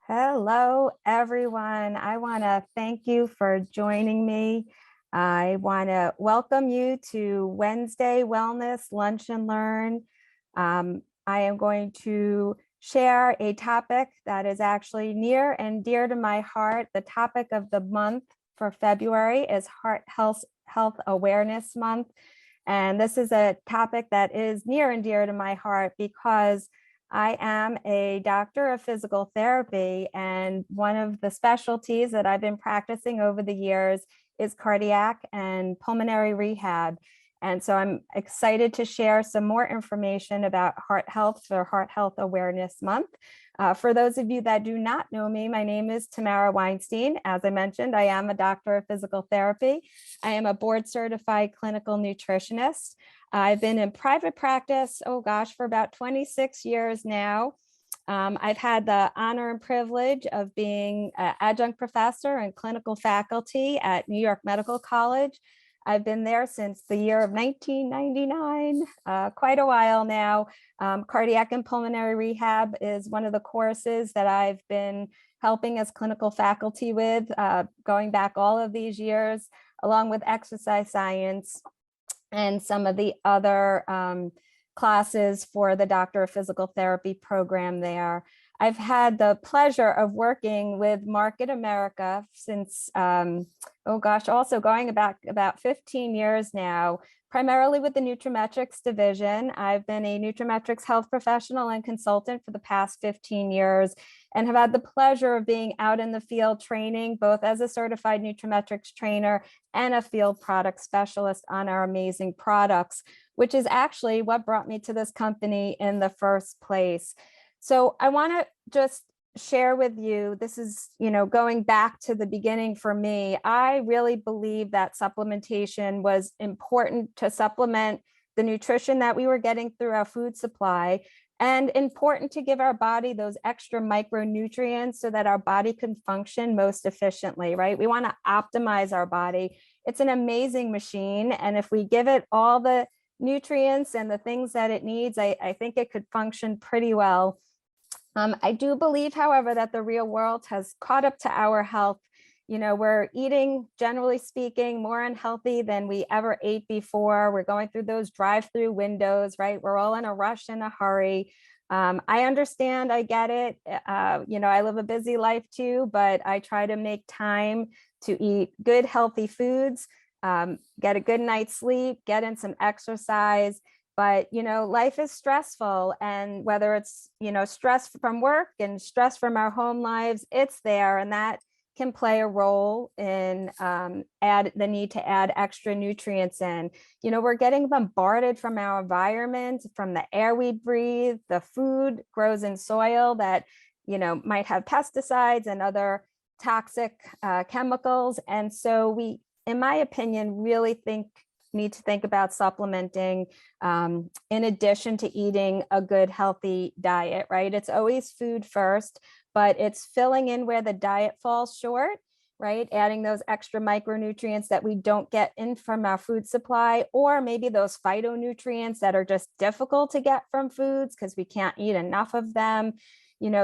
Hello, everyone. I want to thank you for joining me. I want to welcome you to Wednesday Wellness Lunch and Learn. I am going to share a topic that is actually near and dear to my heart. The topic of the month for February is Heart Health Awareness Month. And this is a topic that is near and dear to my heart because I am a doctor of physical therapy, and one of the specialties that I've been practicing over the years is cardiac and pulmonary rehab. And so I'm excited to share some more information about heart health for Heart Health Awareness Month. For those of you that do not know me, my name is Tamara Weinstein. As I mentioned, I am a doctor of physical therapy. I am a board certified clinical nutritionist. I've been in private practice, for about 26 years now. I've had the honor and privilege of being an adjunct professor and clinical faculty at New York Medical College. I've been there since the year of 1999, quite a while now. Cardiac and pulmonary rehab is one of the courses that I've been helping as clinical faculty with, going back all of these years, along with exercise science and some of the other classes for the Doctor of Physical Therapy program there. I've had the pleasure of working with Market America since, also going back about 15 years now, primarily with the Nutrimetrics division. I've been a Nutrimetrics health professional and consultant for the past 15 years and have had the pleasure of being out in the field training, both as a certified Nutrimetrics trainer and a field product specialist on our amazing products, which is actually what brought me to this company in the first place. So I want to just share with you, this is, going back to the beginning for me. I really believe that supplementation was important to supplement the nutrition that we were getting through our food supply, and important to give our body those extra micronutrients so that our body can function most efficiently, right? We want to optimize our body. It's an amazing machine. And if we give it all the nutrients and the things that it needs, I think it could function pretty well. I do believe, however, that the real world has caught up to our health. We're eating, generally speaking, more unhealthy than we ever ate before. We're going through those drive-through windows, right? We're all in a rush and a hurry. I understand, I get it. I live a busy life too, but I try to make time to eat good, healthy foods, get a good night's sleep, get in some exercise. But, life is stressful, and whether it's, stress from work and stress from our home lives, it's there. And that can play a role in the need to add extra nutrients in. We're getting bombarded from our environment, from the air we breathe, the food grows in soil that, might have pesticides and other toxic chemicals. And so we, in my opinion, really need to think about supplementing in addition to eating a good, healthy diet, right? It's always food first, but it's filling in where the diet falls short, right? Adding those extra micronutrients that we don't get in from our food supply, or maybe those phytonutrients that are just difficult to get from foods because we can't eat enough of them.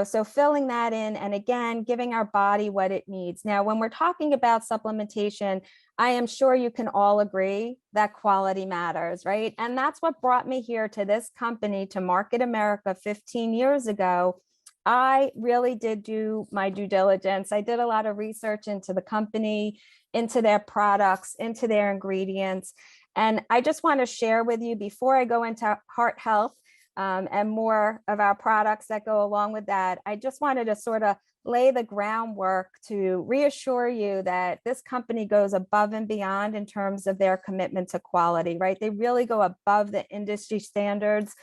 So filling that in, and again, giving our body what it needs. Now, when we're talking about supplementation, I am sure you can all agree that quality matters, right? And that's what brought me here to this company, to Market America 15 years ago. I really did do my due diligence. I did a lot of research into the company, into their products, into their ingredients. And I just want to share with you, before I go into heart health, and more of our products that go along with that, I just wanted to sort of lay the groundwork to reassure you that this company goes above and beyond in terms of their commitment to quality, right? They really go above the industry standards.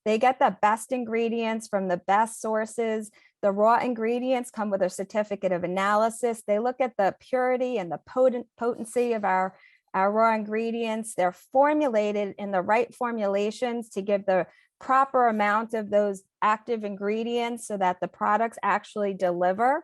They get the best ingredients from the best sources. The raw ingredients come with a certificate of analysis. They look at the purity and the potency of our raw ingredients. They're formulated in the right formulations to give the proper amount of those active ingredients so that the products actually deliver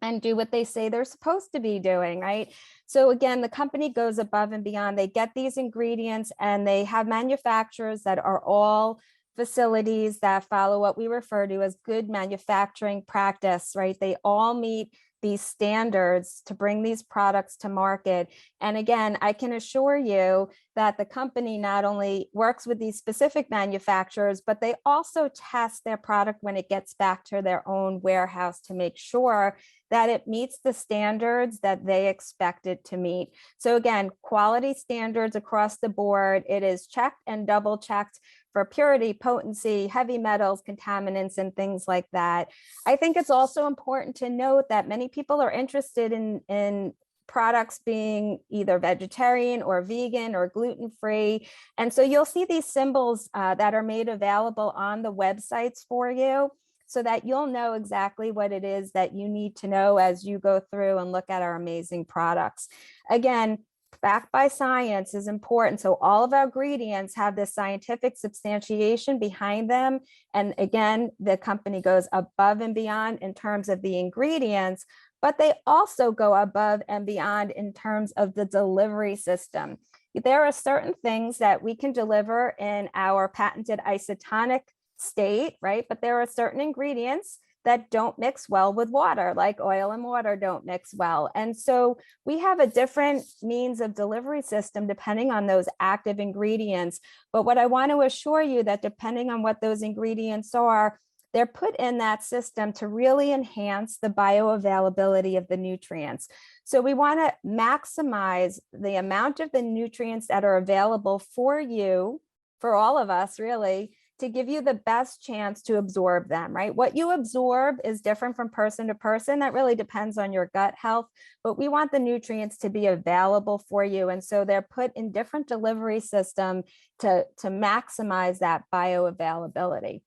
and do what they say they're supposed to be doing, right? So again, the company goes above and beyond. They get these ingredients and they have manufacturers that are all facilities that follow what we refer to as good manufacturing practice, right? They all meet these standards to bring these products to market. And again, I can assure you that the company not only works with these specific manufacturers, but they also test their product when it gets back to their own warehouse to make sure that it meets the standards that they expect it to meet. So again, quality standards across the board. It is checked and double checked for purity, potency, heavy metals, contaminants, and things like that. I think it's also important to note that many people are interested in products being either vegetarian or vegan or gluten-free. And so you'll see these symbols that are made available on the websites for you so that you'll know exactly what it is that you need to know as you go through and look at our amazing products. Again, backed by science is important. So all of our ingredients have this scientific substantiation behind them. And again, the company goes above and beyond in terms of the ingredients, but they also go above and beyond in terms of the delivery system. There are certain things that we can deliver in our patented isotonic state, right? But there are certain ingredients that don't mix well with water, like oil and water don't mix well. And so we have a different means of delivery system depending on those active ingredients. But what I want to assure you that depending on what those ingredients are, they're put in that system to really enhance the bioavailability of the nutrients. So we want to maximize the amount of the nutrients that are available for you, for all of us really, to give you the best chance to absorb them, right? What you absorb is different from person to person. That really depends on your gut health, but we want the nutrients to be available for you. And so they're put in different delivery systems to maximize that bioavailability.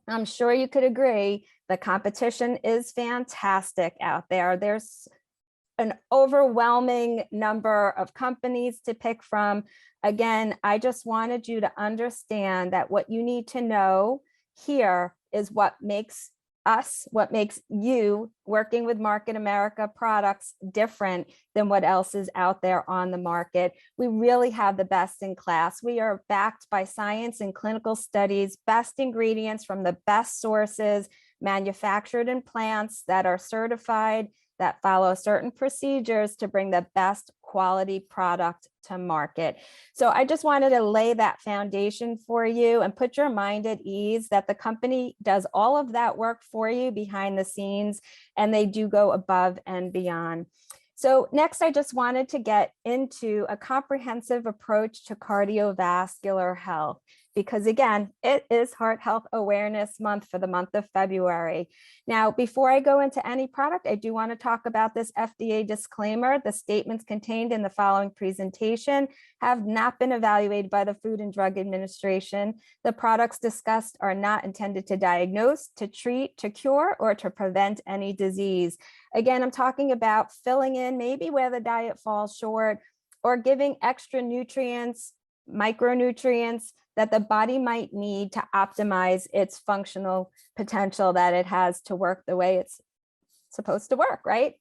I'm sure you could agree the competition is fantastic out there. There's an overwhelming number of companies to pick from. Again, I just wanted you to understand that what you need to know here is what makes us, what makes you working with Market America products different than what else is out there on the market. We really have the best in class. We are backed by science and clinical studies, best ingredients from the best sources, manufactured in plants that are certified, that follow certain procedures to bring the best quality product to market. So I just wanted to lay that foundation for you and put your mind at ease that the company does all of that work for you behind the scenes, and they do go above and beyond. So next, I just wanted to get into a comprehensive approach to cardiovascular health, because again, it is Heart Health Awareness Month for the month of February. Now, before I go into any product, I do want to talk about this FDA disclaimer. The statements contained in the following presentation have not been evaluated by the Food and Drug Administration. The products discussed are not intended to diagnose, to treat, to cure, or to prevent any disease. Again, I'm talking about filling in maybe where the diet falls short, or giving extra nutrients, micronutrients that the body might need to optimize its functional potential that it has to work the way it's supposed to work, right?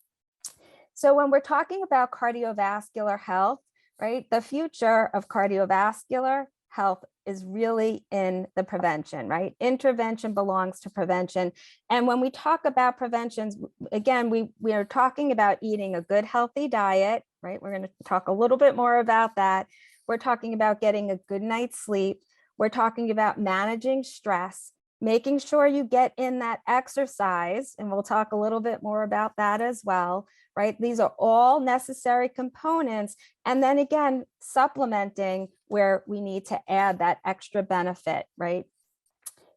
So when we're talking about cardiovascular health, right, the future of cardiovascular health is really in the prevention, right? Intervention belongs to prevention. And when we talk about preventions, again, we are talking about eating a good, healthy diet, right? We're going to talk a little bit more about that. We're talking about getting a good night's sleep. We're talking about managing stress, making sure you get in that exercise, and we'll talk a little bit more about that as well, right? These are all necessary components. And then again, supplementing where we need to add that extra benefit, right?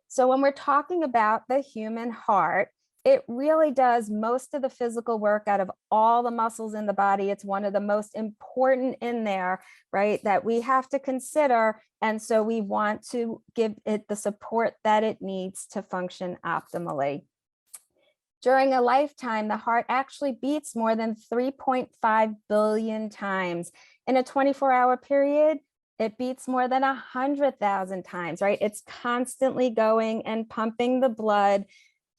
So when we're talking about the human heart, it really does most of the physical work out of all the muscles in the body. It's one of the most important in there, right, that we have to consider. And so we want to give it the support that it needs to function optimally. During a lifetime, the heart actually beats more than 3.5 billion times. In a 24-hour period, it beats more than 100,000 times, right? It's constantly going and pumping the blood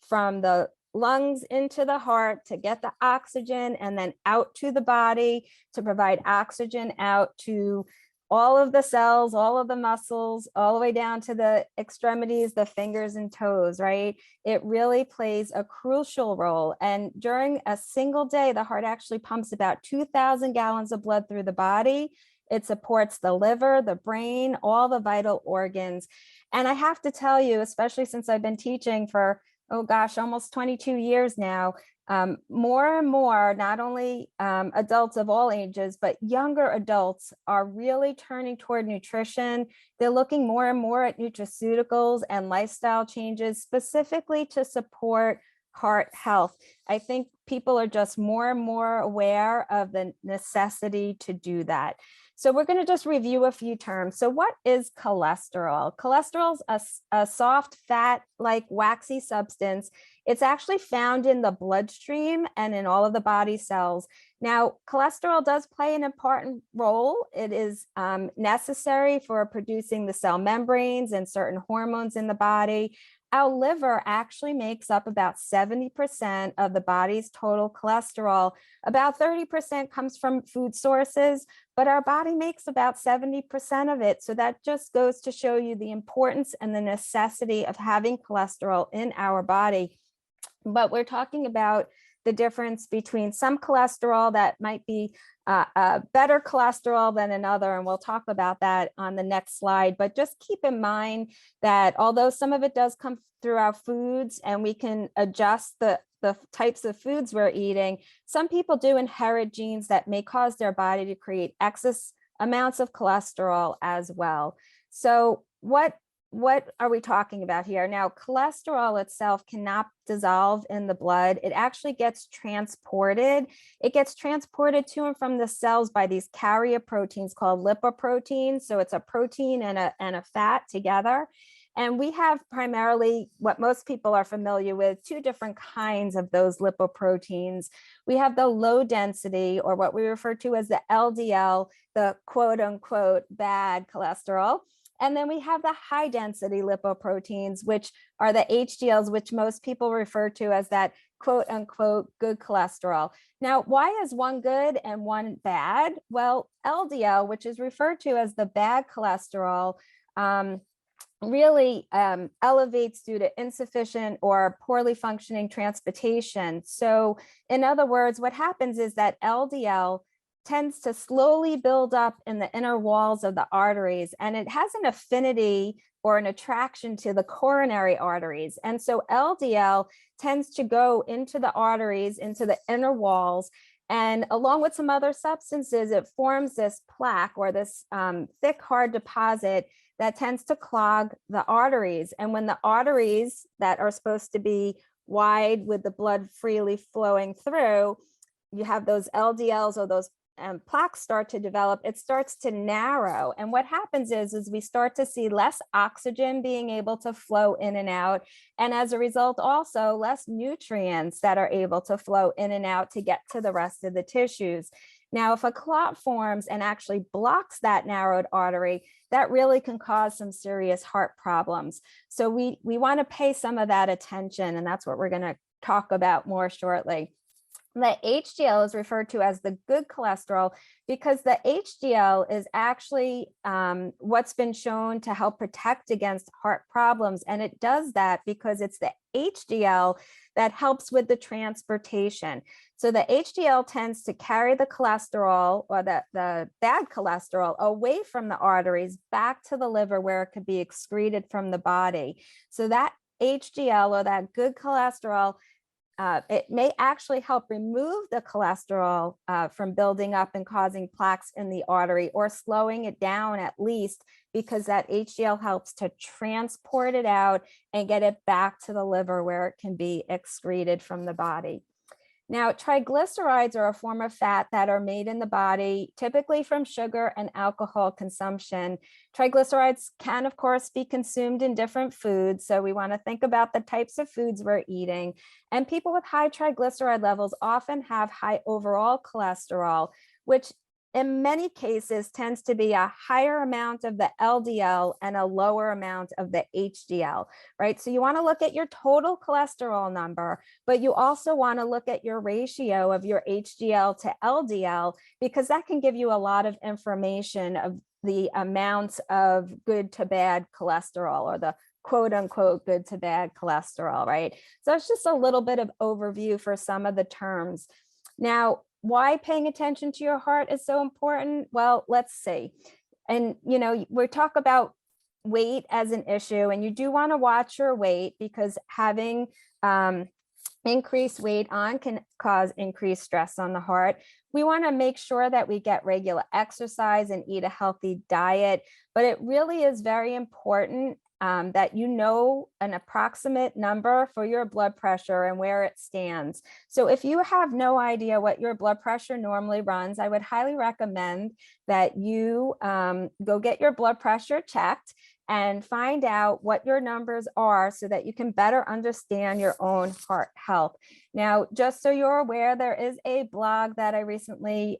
from the lungs into the heart to get the oxygen, and then out to the body to provide oxygen out to all of the cells, all of the muscles, all the way down to the extremities, the fingers and toes, right? It really plays a crucial role. And during a single day, the heart actually pumps about 2,000 gallons of blood through the body. It supports the liver, the brain, all the vital organs. And I have to tell you, especially since I've been teaching for, oh gosh, almost 22 years now, more and more, not only adults of all ages, but younger adults are really turning toward nutrition. They're looking more and more at nutraceuticals and lifestyle changes specifically to support heart health. I think people are just more and more aware of the necessity to do that. So we're going to just review a few terms. So what is cholesterol? Cholesterol is a soft fat-like waxy substance. It's actually found in the bloodstream and in all of the body cells. Now, cholesterol does play an important role. It is necessary for producing the cell membranes and certain hormones in the body. Our liver actually makes up about 70% of the body's total cholesterol. About 30% comes from food sources, but our body makes about 70% of it. So that just goes to show you the importance and the necessity of having cholesterol in our body. But we're talking about the difference between some cholesterol that might be better cholesterol than another, and we'll talk about that on the next slide. But just keep in mind that although some of it does come through our foods and we can adjust the types of foods we're eating, some people do inherit genes that may cause their body to create excess amounts of cholesterol as well. So what are we talking about here? Now, cholesterol itself cannot dissolve in the blood. It actually gets transported. It gets transported to and from the cells by these carrier proteins called lipoproteins. So it's a protein and a fat together. And we have primarily what most people are familiar with, two different kinds of those lipoproteins. We have the low density, or what we refer to as the LDL, the quote unquote bad cholesterol. And then we have the high density lipoproteins, which are the HDLs, which most people refer to as that quote unquote good cholesterol. Now, why is one good and one bad? Well, LDL, which is referred to as the bad cholesterol, really elevates due to insufficient or poorly functioning transportation. So in other words, what happens is that LDL tends to slowly build up in the inner walls of the arteries, and it has an affinity or an attraction to the coronary arteries. And so LDL tends to go into the arteries, into the inner walls, and along with some other substances, it forms this plaque or this thick, hard deposit that tends to clog the arteries. And when the arteries that are supposed to be wide with the blood freely flowing through, you have those LDLs or those plaques start to develop, it starts to narrow. And what happens is we start to see less oxygen being able to flow in and out. And as a result, also less nutrients that are able to flow in and out to get to the rest of the tissues. Now, if a clot forms and actually blocks that narrowed artery, that really can cause some serious heart problems. So we want to pay some of that attention, and that's what we're going to talk about more shortly. The HDL is referred to as the good cholesterol because the HDL is actually what's been shown to help protect against heart problems. And it does that because it's the HDL that helps with the transportation. So the HDL tends to carry the cholesterol or the bad cholesterol away from the arteries back to the liver where it could be excreted from the body. So that HDL or that good cholesterol, it may actually help remove the cholesterol from building up and causing plaques in the artery, or slowing it down at least, because that HDL helps to transport it out and get it back to the liver where it can be excreted from the body. Now, triglycerides are a form of fat that are made in the body, typically from sugar and alcohol consumption. Triglycerides can, of course, be consumed in different foods. So we want to think about the types of foods we're eating. And people with high triglyceride levels often have high overall cholesterol, which in many cases tends to be a higher amount of the LDL and a lower amount of the HDL, right? So you want to look at your total cholesterol number, but you also want to look at your ratio of your HDL to LDL, because that can give you a lot of information of the amounts of good to bad cholesterol, or the quote unquote good to bad cholesterol, right? So it's just a little bit of overview for some of the terms. Now, why paying attention to your heart is so important? Well, let's see. And, you know, we talk about weight as an issue, and you do want to watch your weight, because having increased weight on can cause increased stress on the heart. We want to make sure that we get regular exercise and eat a healthy diet, but it really is very important that you know an approximate number for your blood pressure and where it stands. So if you have no idea what your blood pressure normally runs, I would highly recommend that you go get your blood pressure checked and find out what your numbers are, so that you can better understand your own heart health. Now, just so you're aware, there is a blog that I recently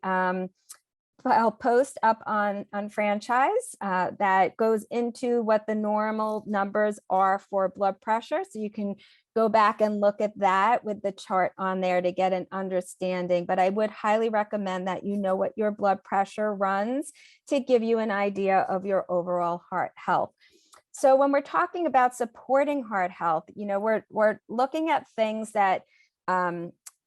I'll post up on Franchise that goes into what the normal numbers are for blood pressure. So you can go back and look at that with the chart on there to get an understanding. But I would highly recommend that you know what your blood pressure runs to give you an idea of your overall heart health. So when we're talking about supporting heart health, you know, we're looking at things that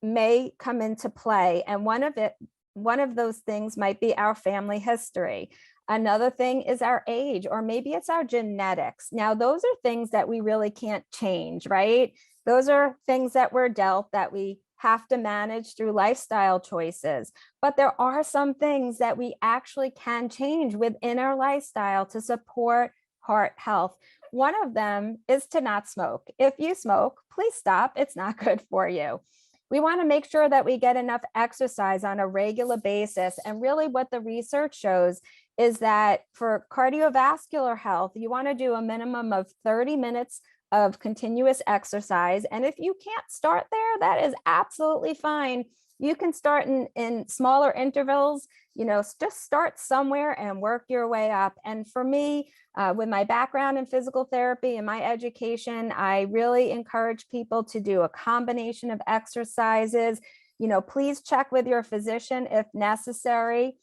may come into play. And one of those things might be our family history. Another thing is our age, or maybe it's our genetics. Now, those are things that we really can't change, right? Those are things that we're dealt, that we have to manage through lifestyle choices. But there are some things that we actually can change within our lifestyle to support heart health. One of them is to not smoke. If you smoke, please stop. It's not good for you. We want to make sure that we get enough exercise on a regular basis. And really what the research shows is that for cardiovascular health, you want to do a minimum of 30 minutes of continuous exercise. And if you can't start there, that is absolutely fine. You can start in smaller intervals, you know, just start somewhere and work your way up. And for me, with my background in physical therapy and my education, I really encourage people to do a combination of exercises. You know, please check with your physician if necessary.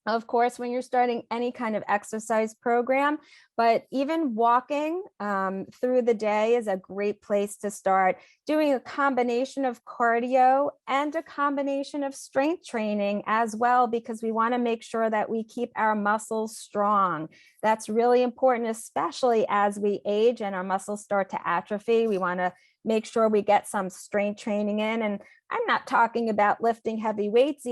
Of course, when you're starting any kind of exercise program, but even walking through the day is a great place to start. Doing a combination of cardio and a combination of strength training as well, because we want to make sure that we keep our muscles strong. That's really important, especially as we age and our muscles start to atrophy. We want to make sure we get some strength training in. And I'm not talking about lifting heavy weights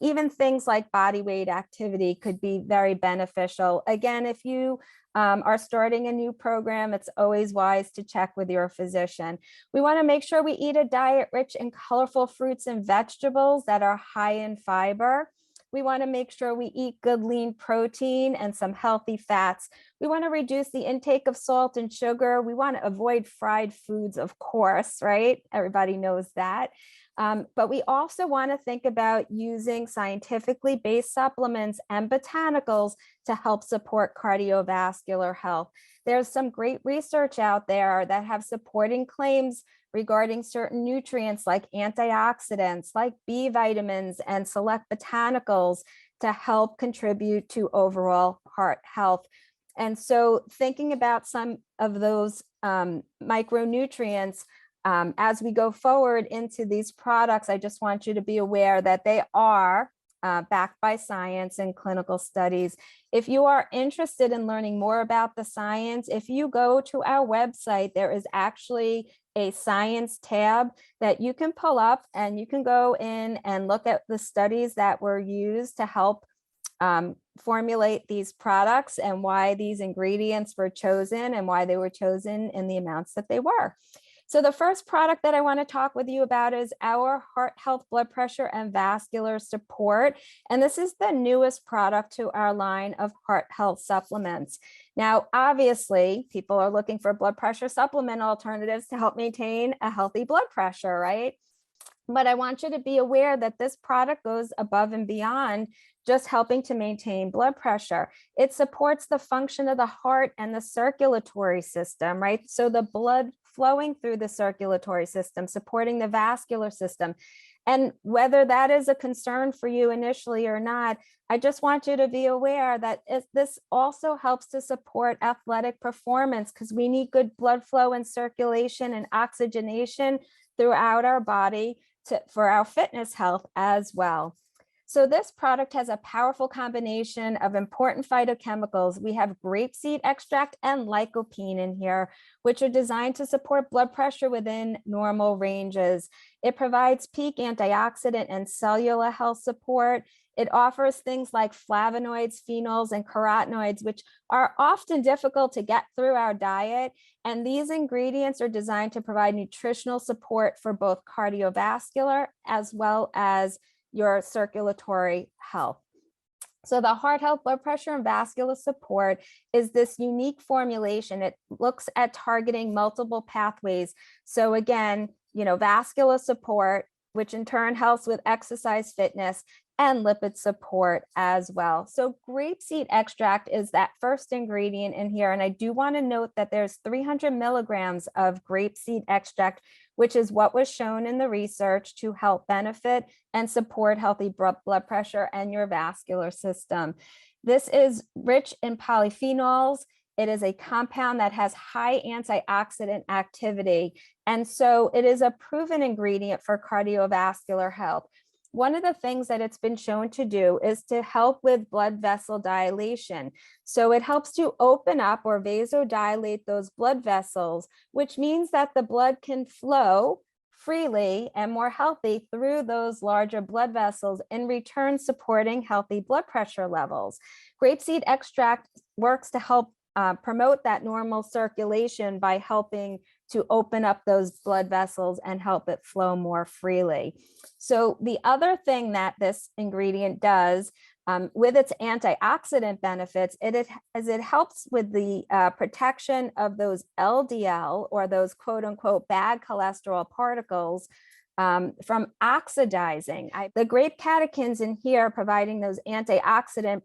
even things like body weight activity could be very beneficial. Again, if you are starting a new program, it's always wise to check with your physician. We want to make sure we eat a diet rich in colorful fruits and vegetables that are high in fiber. We want to make sure we eat good lean protein and some healthy fats. We want to reduce the intake of salt and sugar. We want to avoid fried foods, of course, right? Everybody knows that. But we also want to think about using scientifically based supplements and botanicals to help support cardiovascular health. There's some great research out there that have supporting claims regarding certain nutrients like antioxidants, like B vitamins and select botanicals to help contribute to overall heart health. And so thinking about some of those micronutrients, as we go forward into these products, I just want you to be aware that they are backed by science and clinical studies. If you are interested in learning more about the science, if you go to our website, there is actually a science tab that you can pull up, and you can go in and look at the studies that were used to help formulate these products and why these ingredients were chosen and why they were chosen in the amounts that they were. So the first product that I want to talk with you about is our heart health, blood pressure, and vascular support. And this is the newest product to our line of heart health supplements. Now, obviously, people are looking for blood pressure supplement alternatives to help maintain a healthy blood pressure, right? But I want you to be aware that this product goes above and beyond just helping to maintain blood pressure. It supports the function of the heart and the circulatory system, right? So the blood flowing through the circulatory system, supporting the vascular system. And whether that is a concern for you initially or not, I just want you to be aware that this also helps to support athletic performance, because we need good blood flow and circulation and oxygenation throughout our body for our fitness health as well. So this product has a powerful combination of important phytochemicals. We have grapeseed extract and lycopene in here, which are designed to support blood pressure within normal ranges. It provides peak antioxidant and cellular health support. It offers things like flavonoids, phenols, and carotenoids, which are often difficult to get through our diet. And these ingredients are designed to provide nutritional support for both cardiovascular as well as your circulatory health. So the heart health, blood pressure, and vascular support is this unique formulation. It looks at targeting multiple pathways. So again, vascular support, which in turn helps with exercise fitness, and lipid support as well. So grapeseed extract is that first ingredient in here. And I do want to note that there's 300 milligrams of grapeseed extract, which is what was shown in the research to help benefit and support healthy blood pressure and your vascular system. This is rich in polyphenols. It is a compound that has high antioxidant activity. And so it is a proven ingredient for cardiovascular health. One of the things that it's been shown to do is to help with blood vessel dilation. So it helps to open up or vasodilate those blood vessels, which means that the blood can flow freely and more healthy through those larger blood vessels, in return supporting healthy blood pressure levels. Grapeseed extract works to help promote that normal circulation by helping to open up those blood vessels and help it flow more freely. So the other thing that this ingredient does with its antioxidant benefits, it helps with the protection of those LDL, or those quote unquote bad cholesterol particles, from oxidizing. The grape catechins in here providing those antioxidant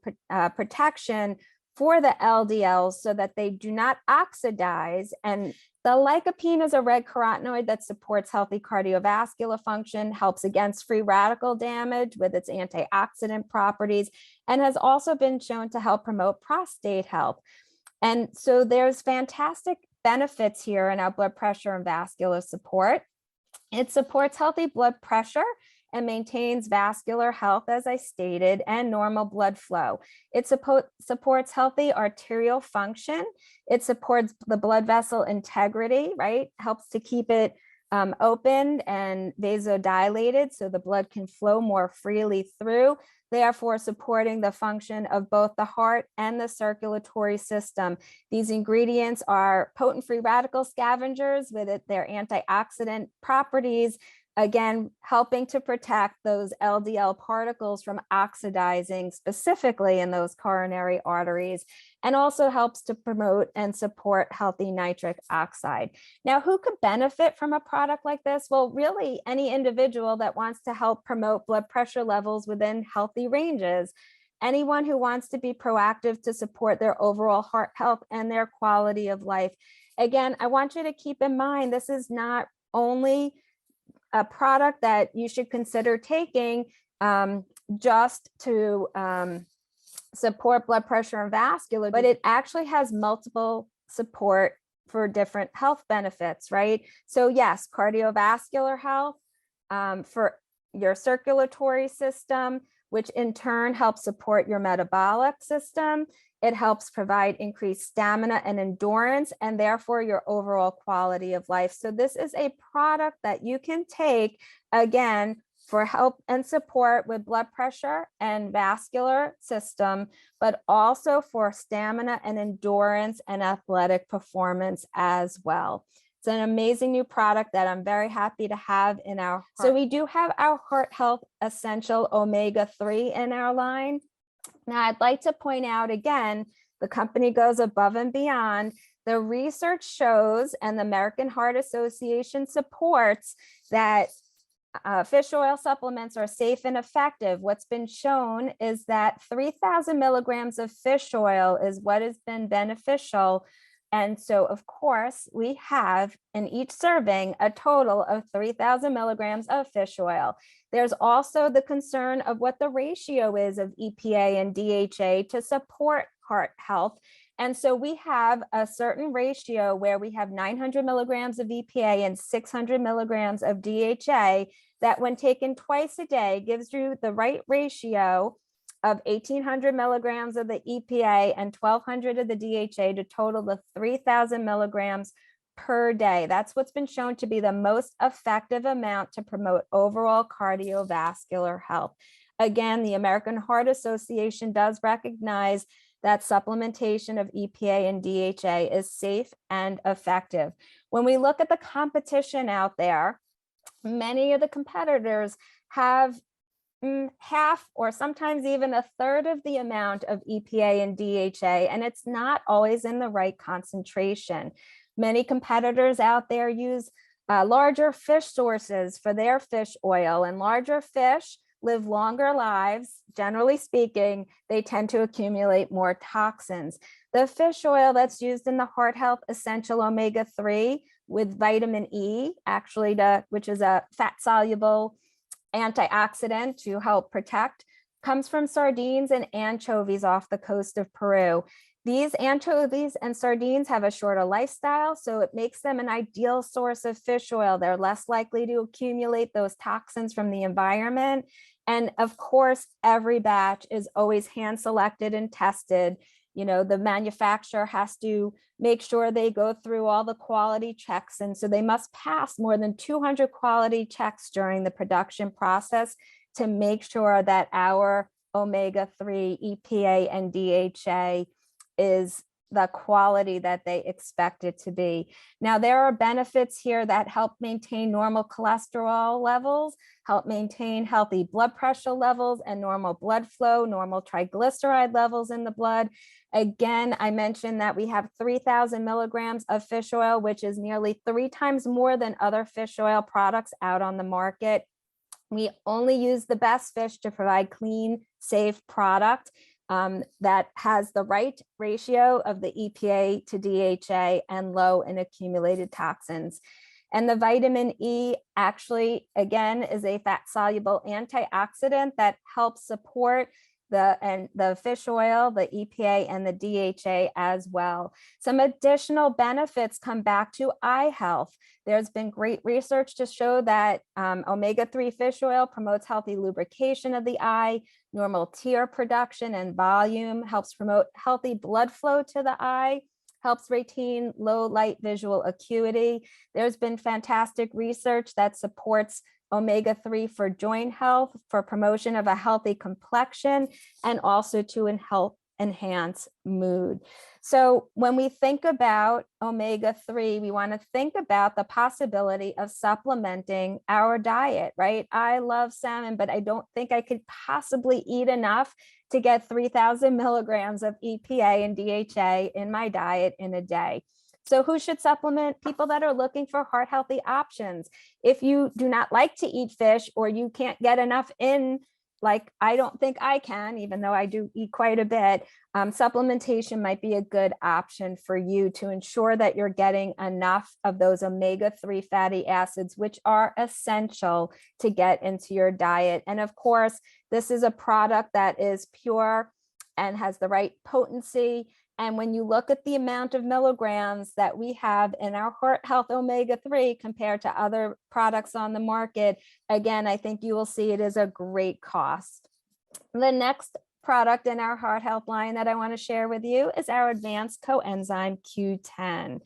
protection for the LDLs so that they do not oxidize. And the lycopene is a red carotenoid that supports healthy cardiovascular function, helps against free radical damage with its antioxidant properties, and has also been shown to help promote prostate health. And so there's fantastic benefits here in our blood pressure and vascular support. It supports healthy blood pressure and maintains vascular health, as I stated, and normal blood flow. It supports healthy arterial function. It supports the blood vessel integrity, right? Helps to keep it open and vasodilated so the blood can flow more freely through, therefore supporting the function of both the heart and the circulatory system. These ingredients are potent free radical scavengers with their antioxidant properties, again, helping to protect those LDL particles from oxidizing, specifically in those coronary arteries, and also helps to promote and support healthy nitric oxide. Now, who could benefit from a product like this? Well, really any individual that wants to help promote blood pressure levels within healthy ranges. Anyone who wants to be proactive to support their overall heart health and their quality of life. Again, I want you to keep in mind, this is not only a product that you should consider taking just to support blood pressure and vascular, but it actually has multiple support for different health benefits, right? So yes, cardiovascular health, for your circulatory system, which in turn helps support your metabolic system. It helps provide increased stamina and endurance, and therefore your overall quality of life. So this is a product that you can take, again, for help and support with blood pressure and vascular system, but also for stamina and endurance and athletic performance as well. It's an amazing new product that I'm very happy to have in our heart. So we do have our Heart Health Essential Omega-3 in our line. Now, I'd like to point out again, the company goes above and beyond. The research shows, and the American Heart Association supports, that fish oil supplements are safe and effective. What's been shown is that 3,000 milligrams of fish oil is what has been beneficial And so, of course, we have in each serving a total of 3,000 milligrams of fish oil. There's also the concern of what the ratio is of EPA and DHA to support heart health. And so we have a certain ratio where we have 900 milligrams of EPA and 600 milligrams of DHA that, when taken twice a day, gives you the right ratio of 1,800 milligrams of the EPA and 1,200 of the DHA to total the 3,000 milligrams per day. That's what's been shown to be the most effective amount to promote overall cardiovascular health. Again, the American Heart Association does recognize that supplementation of EPA and DHA is safe and effective. When we look at the competition out there, many of the competitors have half or sometimes even a third of the amount of EPA and DHA, and it's not always in the right concentration. Many competitors out there use larger fish sources for their fish oil, and larger fish live longer lives. Generally speaking, they tend to accumulate more toxins. The fish oil that's used in the Heart Health Essential Omega-3 with vitamin E, actually, which is a fat-soluble antioxidant to help protect, comes from sardines and anchovies off the coast of Peru. These anchovies and sardines have a shorter lifestyle, so it makes them an ideal source of fish oil. They're less likely to accumulate those toxins from the environment. And of course, every batch is always hand selected and tested. You know, the manufacturer has to make sure they go through all the quality checks. And so they must pass more than 200 quality checks during the production process to make sure that our omega-3, EPA, and DHA is the quality that they expect it to be. Now, there are benefits here that help maintain normal cholesterol levels, help maintain healthy blood pressure levels and normal blood flow, normal triglyceride levels in the blood. Again, I mentioned that we have 3,000 milligrams of fish oil, which is nearly 3 times more than other fish oil products out on the market. We only use the best fish to provide clean, safe product that has the right ratio of the EPA to DHA and low in accumulated toxins. And the vitamin E actually, again, is a fat-soluble antioxidant that helps support the fish oil, the EPA, and the DHA as well. Some additional benefits come back to eye health. There's been great research to show that omega-3 fish oil promotes healthy lubrication of the eye, normal tear production and volume, helps promote healthy blood flow to the eye, helps retain low light visual acuity. There's been fantastic research that supports omega-3 for joint health, for promotion of a healthy complexion, and also to enhance mood. So when we think about omega-3, we want to think about the possibility of supplementing our diet, right? I love salmon, but I don't think I could possibly eat enough to get 3,000 milligrams of EPA and DHA in my diet in a day. So who should supplement? People that are looking for heart healthy options. If you do not like to eat fish, or you can't get enough in, like I don't think I can, even though I do eat quite a bit, supplementation might be a good option for you to ensure that you're getting enough of those omega-3 fatty acids, which are essential to get into your diet. And of course, this is a product that is pure and has the right potency. And when you look at the amount of milligrams that we have in our Heart Health Omega-3 compared to other products on the market, again, I think you will see it is a great cost. The next product in our Heart Health line that I want to share with you is our advanced coenzyme Q10.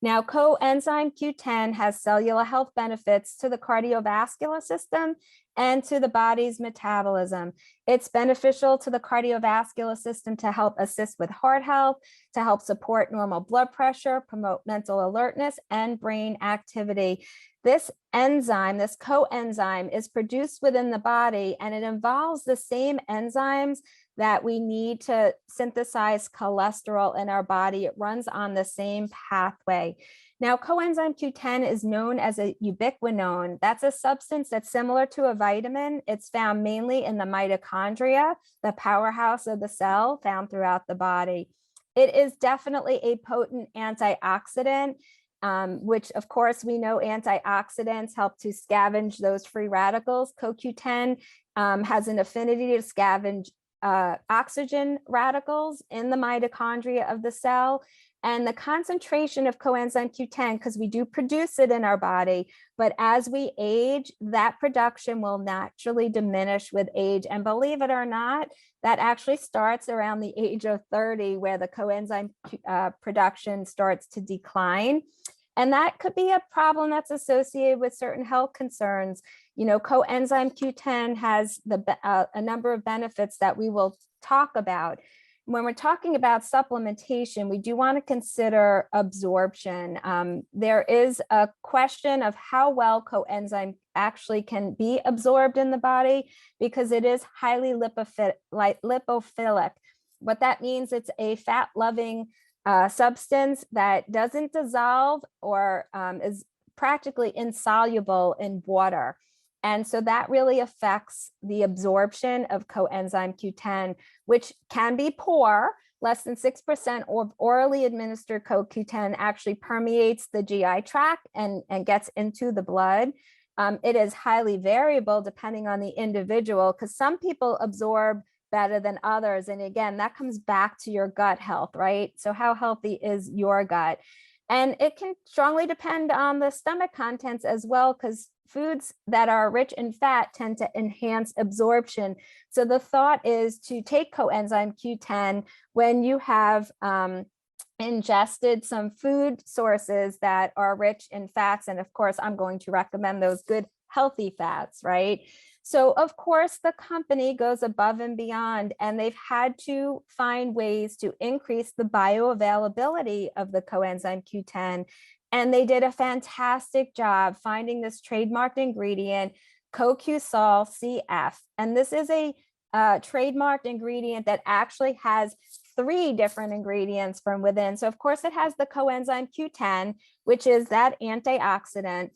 Now, coenzyme Q10 has cellular health benefits to the cardiovascular system and to the body's metabolism. It's beneficial to the cardiovascular system to help assist with heart health, to help support normal blood pressure, promote mental alertness, and brain activity. This enzyme, this coenzyme, is produced within the body, and it involves the same enzymes that we need to synthesize cholesterol in our body. It runs on the same pathway. Now, coenzyme Q10 is known as a ubiquinone. That's a substance that's similar to a vitamin. It's found mainly in the mitochondria, the powerhouse of the cell, found throughout the body. It is definitely a potent antioxidant, which of course we know antioxidants help to scavenge those free radicals. CoQ10 has an affinity to scavenge oxygen radicals in the mitochondria of the cell. And the concentration of coenzyme Q10, because we do produce it in our body, but as we age, that production will naturally diminish with age. And believe it or not, that actually starts around the age of 30, where the coenzyme production starts to decline. And that could be a problem that's associated with certain health concerns. You know, coenzyme Q10 has a number of benefits that we will talk about. When we're talking about supplementation, we do want to consider absorption. There is a question of how well coenzyme actually can be absorbed in the body, because it is highly lipophilic. What that means, it's a fat-loving substance that doesn't dissolve or is practically insoluble in water. And so that really affects the absorption of coenzyme Q10, which can be poor. Less than 6% of orally administered CoQ10 actually permeates the GI tract and gets into the blood. It is highly variable depending on the individual, because some people absorb better than others. And again, that comes back to your gut health, right? So how healthy is your gut? And it can strongly depend on the stomach contents as well, because foods that are rich in fat tend to enhance absorption. So the thought is to take coenzyme Q10 when you have ingested some food sources that are rich in fats. And of course, I'm going to recommend those good, healthy fats, right? So of course, the company goes above and beyond, and they've had to find ways to increase the bioavailability of the coenzyme Q10. And they did a fantastic job finding this trademarked ingredient, CoQ-Sol CF. And this is a trademarked ingredient that actually has 3 different ingredients from within. So of course it has the coenzyme Q10, which is that antioxidant.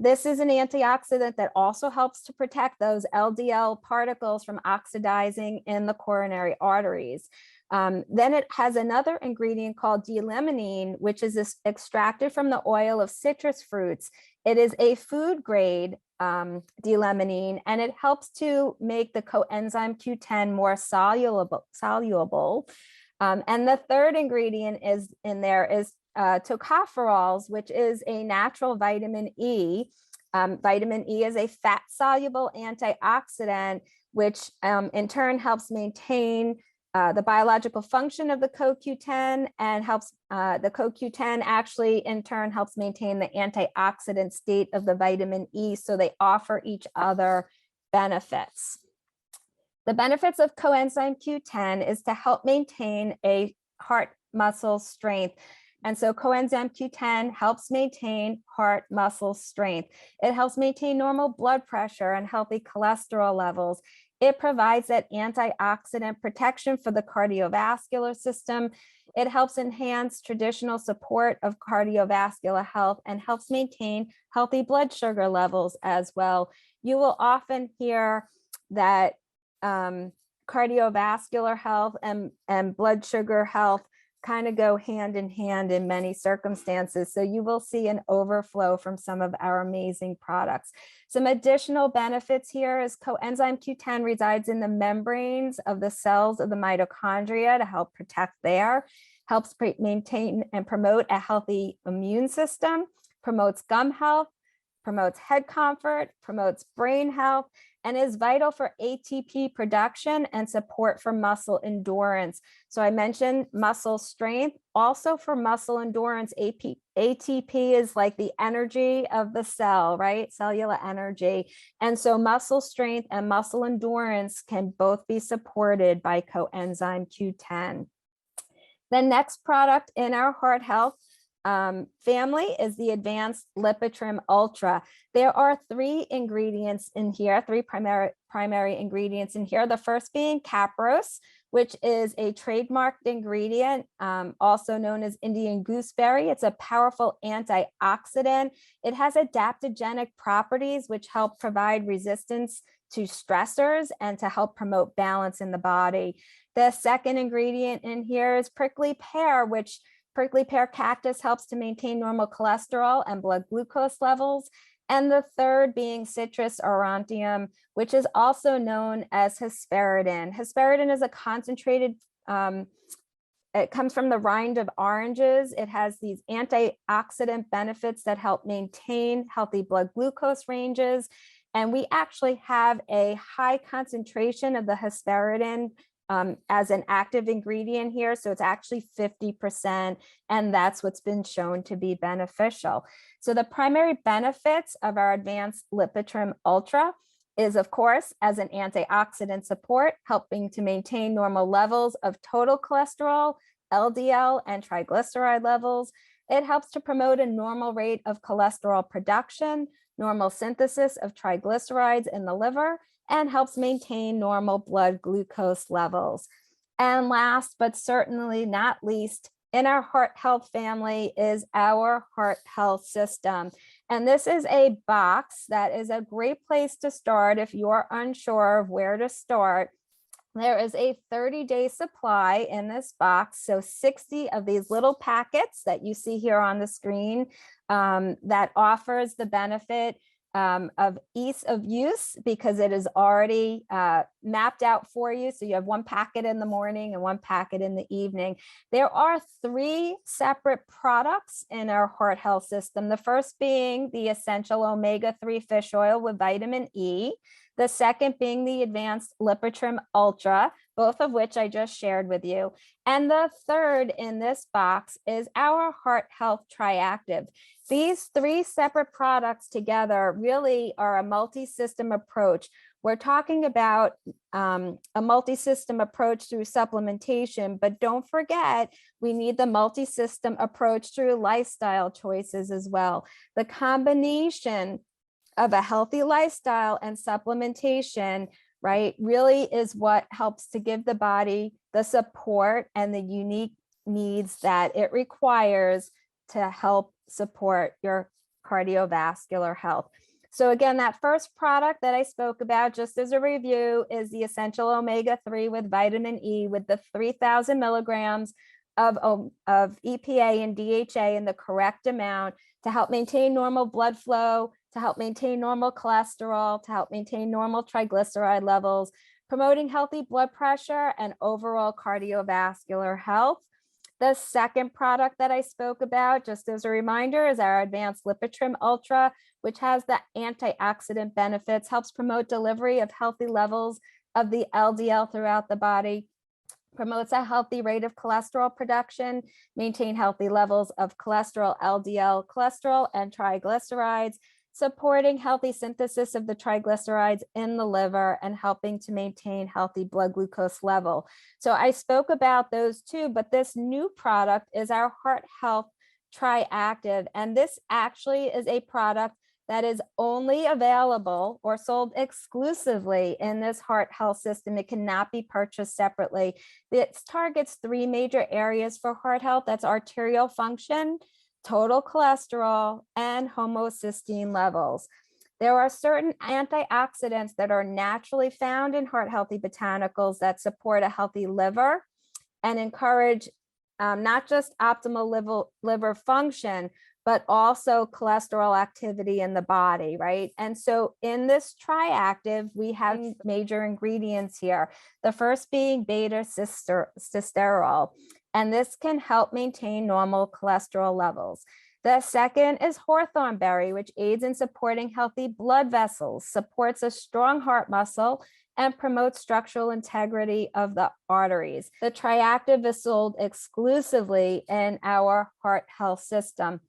This is an antioxidant that also helps to protect those LDL particles from oxidizing in the coronary arteries. Then it has another ingredient called D-limonene, which is extracted from the oil of citrus fruits. It is a food grade D-limonene, and it helps to make the coenzyme Q10 more soluble. And the third ingredient is in there is tocopherols, which is a natural vitamin E. Vitamin E is a fat-soluble antioxidant, which in turn helps maintain the biological function of the CoQ10, and helps the CoQ10 actually in turn helps maintain the antioxidant state of the vitamin E. So they offer each other benefits. The benefits of coenzyme Q10 is to help maintain a heart muscle strength. And so coenzyme Q10 helps maintain heart muscle strength. It helps maintain normal blood pressure and healthy cholesterol levels. It provides that antioxidant protection for the cardiovascular system. It helps enhance traditional support of cardiovascular health and helps maintain healthy blood sugar levels as well. You will often hear that cardiovascular health and blood sugar health kind of go hand in hand in many circumstances. So you will see an overflow from some of our amazing products. Some additional benefits here is coenzyme Q10 resides in the membranes of the cells of the mitochondria to help protect there, helps maintain and promote a healthy immune system, promotes gum health, promotes head comfort, promotes brain health, and is vital for ATP production and support for muscle endurance. So I mentioned muscle strength, also for muscle endurance. ATP is like the energy of the cell, right? Cellular energy. And so muscle strength and muscle endurance can both be supported by coenzyme Q10. The next product in our heart health family is the Advanced LIPITRIM Ultra. There are three ingredients in here, three primary ingredients in here. The first being caprose, which is a trademarked ingredient, also known as Indian gooseberry. It's a powerful antioxidant. It has adaptogenic properties, which help provide resistance to stressors and to help promote balance in the body. The second ingredient in here is prickly pear, which prickly pear cactus helps to maintain normal cholesterol and blood glucose levels. And the third being citrus aurantium, which is also known as hesperidin. Hesperidin is a concentrated, it comes from the rind of oranges. It has these antioxidant benefits that help maintain healthy blood glucose ranges. And we actually have a high concentration of the hesperidin as an active ingredient here. So it's actually 50%, and that's what's been shown to be beneficial. So the primary benefits of our Advanced LIPITRIM Ultra is, of course, as an antioxidant support, helping to maintain normal levels of total cholesterol, LDL, and triglyceride levels. It helps to promote a normal rate of cholesterol production, normal synthesis of triglycerides in the liver, and helps maintain normal blood glucose levels. And last, but certainly not least, in our heart health family is our heart health system. And this is a box that is a great place to start if you're unsure of where to start. There is a 30-day supply in this box. So 60 of these little packets that you see here on the screen that offers the benefit of ease of use, because it is already mapped out for you. So you have one packet in the morning and one packet in the evening. There are three separate products in our heart health system. The first being the essential omega-3 fish oil with vitamin E. The second being the Advanced LIPITRIM Ultra, both of which I just shared with you. And the third in this box is our Heart Health Triactive. These three separate products together really are a multi-system approach. We're talking about a multi-system approach through supplementation, but don't forget, we need the multi-system approach through lifestyle choices as well. The combination of a healthy lifestyle and supplementation, right, really is what helps to give the body the support and the unique needs that it requires to help support your cardiovascular health. So again, that first product that I spoke about, just as a review, is the Essential Omega-3 with vitamin E with the 3,000 milligrams of EPA and DHA in the correct amount to help maintain normal blood flow, to help maintain normal cholesterol, to help maintain normal triglyceride levels, promoting healthy blood pressure and overall cardiovascular health. The second product that I spoke about, just as a reminder, is our Advanced LIPITRIM Ultra, which has the antioxidant benefits, helps promote delivery of healthy levels of the LDL throughout the body, promotes a healthy rate of cholesterol production, maintain healthy levels of cholesterol, LDL cholesterol, and triglycerides, supporting healthy synthesis of the triglycerides in the liver and helping to maintain healthy blood glucose level. So I spoke about those two, but this new product is our Heart Health Triactive. And this actually is a product that is only available or sold exclusively in this heart health system. It cannot be purchased separately. It targets three major areas for heart health. That's arterial function, total cholesterol, and homocysteine levels. There are certain antioxidants that are naturally found in heart healthy botanicals that support a healthy liver and encourage not just optimal liver function, but also cholesterol activity in the body, right? And so in this Triactive, we have major ingredients here. The first being beta-sitosterol, and this can help maintain normal cholesterol levels. The second is hawthorn berry, which aids in supporting healthy blood vessels, supports a strong heart muscle, and promotes structural integrity of the arteries. The Triactive is sold exclusively in our heart health system.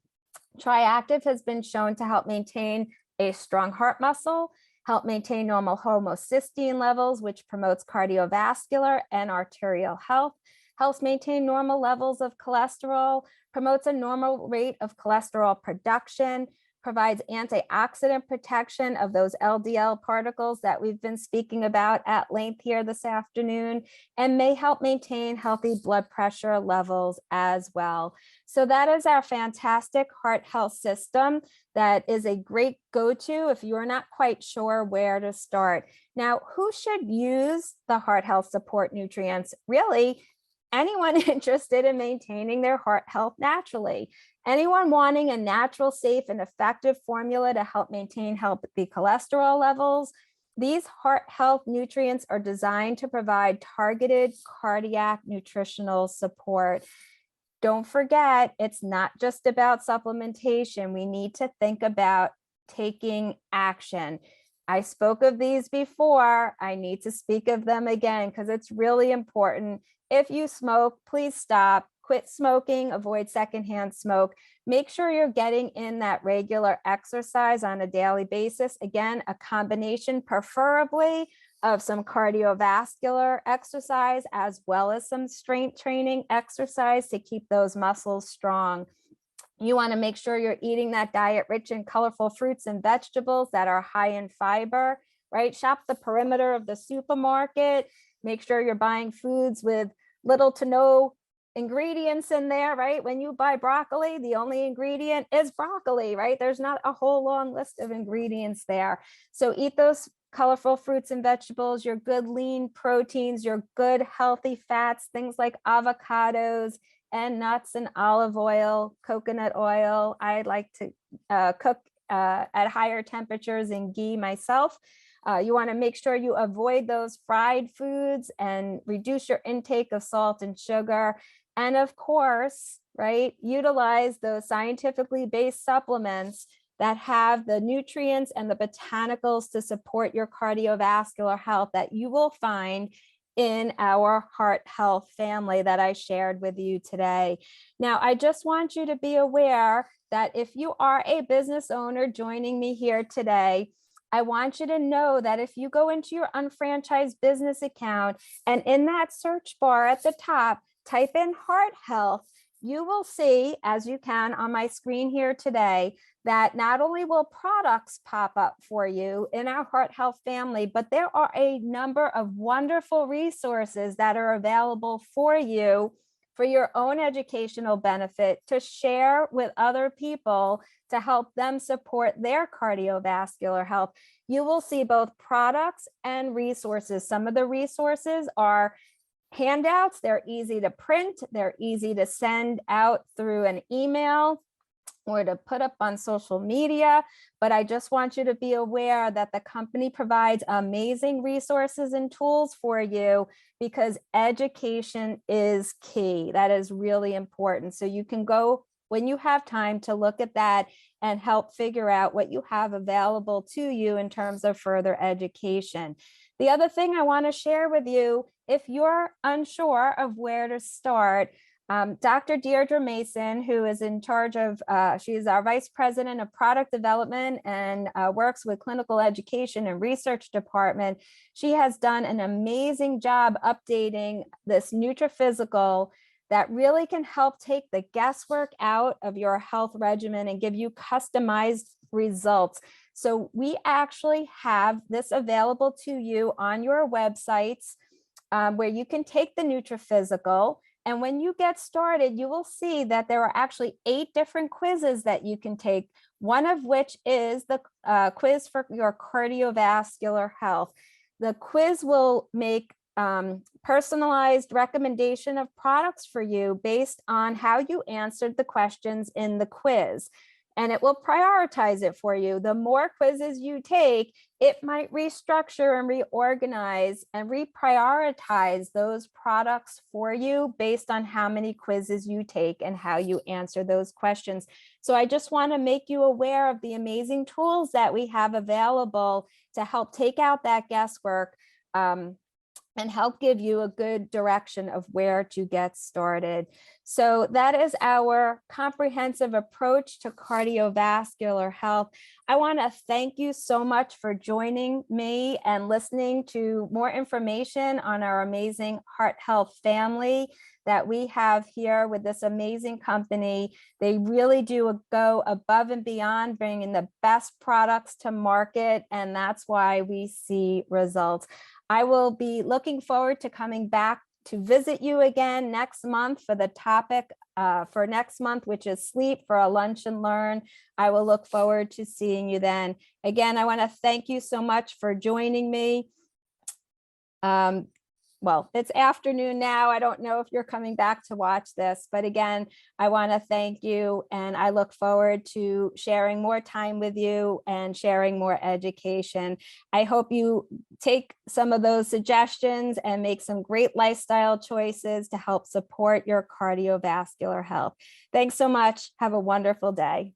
Triactive has been shown to help maintain a strong heart muscle, help maintain normal homocysteine levels, which promotes cardiovascular and arterial health, helps maintain normal levels of cholesterol, promotes a normal rate of cholesterol production, provides antioxidant protection of those LDL particles that we've been speaking about at length here this afternoon, and may help maintain healthy blood pressure levels as well. So that is our fantastic heart health system that is a great go-to if you're not quite sure where to start. Now, who should use the heart health support nutrients? Really, anyone interested in maintaining their heart health naturally. Anyone wanting a natural, safe, and effective formula to help maintain healthy cholesterol levels. These heart health nutrients are designed to provide targeted cardiac nutritional support. Don't forget, it's not just about supplementation. We need to think about taking action. I spoke of these before. I need to speak of them again because it's really important. If you smoke, please stop. Quit smoking, avoid secondhand smoke. Make sure you're getting in that regular exercise on a daily basis. Again, a combination preferably of some cardiovascular exercise as well as some strength training exercise to keep those muscles strong. You want to make sure you're eating that diet rich in colorful fruits and vegetables that are high in fiber, right? Shop the perimeter of the supermarket. Make sure you're buying foods with little to no ingredients in there, right? When you buy broccoli, the only ingredient is broccoli, right? There's not a whole long list of ingredients there. So eat those colorful fruits and vegetables, your good lean proteins, your good healthy fats, things like avocados and nuts and olive oil, coconut oil. I like to cook at higher temperatures in ghee myself. You want to make sure you avoid those fried foods and reduce your intake of salt and sugar. And of course, right, utilize those scientifically based supplements that have the nutrients and the botanicals to support your cardiovascular health that you will find in our heart health family that I shared with you today. Now, I just want you to be aware that if you are a business owner joining me here today, I want you to know that if you go into your unfranchised business account and in that search bar at the top, type in heart health, you will see, as you can on my screen here today, that not only will products pop up for you in our heart health family, but there are a number of wonderful resources that are available for you for your own educational benefit to share with other people to help them support their cardiovascular health. You will see both products and resources. Some of the resources are handouts. They're easy to print. They're easy to send out through an email or to put up on social media. But I just want you to be aware that the company provides amazing resources and tools for you because education is key. That is really important. So you can go when you have time to look at that and help figure out what you have available to you in terms of further education. The other thing I want to share with you, if you're unsure of where to start, Dr. Deirdre Mason, who is in charge of, she's our Vice President of Product Development and works with Clinical Education and Research Department. She has done an amazing job updating this Nutri-Physical that really can help take the guesswork out of your health regimen and give you customized results. So we actually have this available to you on your websites where you can take the Nutri-Physical. And when you get started, you will see that there are actually 8 different quizzes that you can take, one of which is the quiz for your cardiovascular health. The quiz will make personalized recommendation of products for you based on how you answered the questions in the quiz. And it will prioritize it for you. The more quizzes you take, it might restructure and reorganize and reprioritize those products for you based on how many quizzes you take and how you answer those questions. So I just want to make you aware of the amazing tools that we have available to help take out that guesswork and help give you a good direction of where to get started. So that is our comprehensive approach to cardiovascular health. I want to thank you so much for joining me and listening to more information on our amazing heart health family that we have here with this amazing company. They really do go above and beyond, bringing the best products to market, and that's why we see results. I will be looking forward to coming back to visit you again next month for the topic for next month, which is sleep, for a lunch and learn. I will look forward to seeing you then. Again, I want to thank you so much for joining me. Well, it's afternoon now. I don't know if you're coming back to watch this, but again, I want to thank you, and I look forward to sharing more time with you and sharing more education. I hope you take some of those suggestions and make some great lifestyle choices to help support your cardiovascular health. Thanks so much. Have a wonderful day.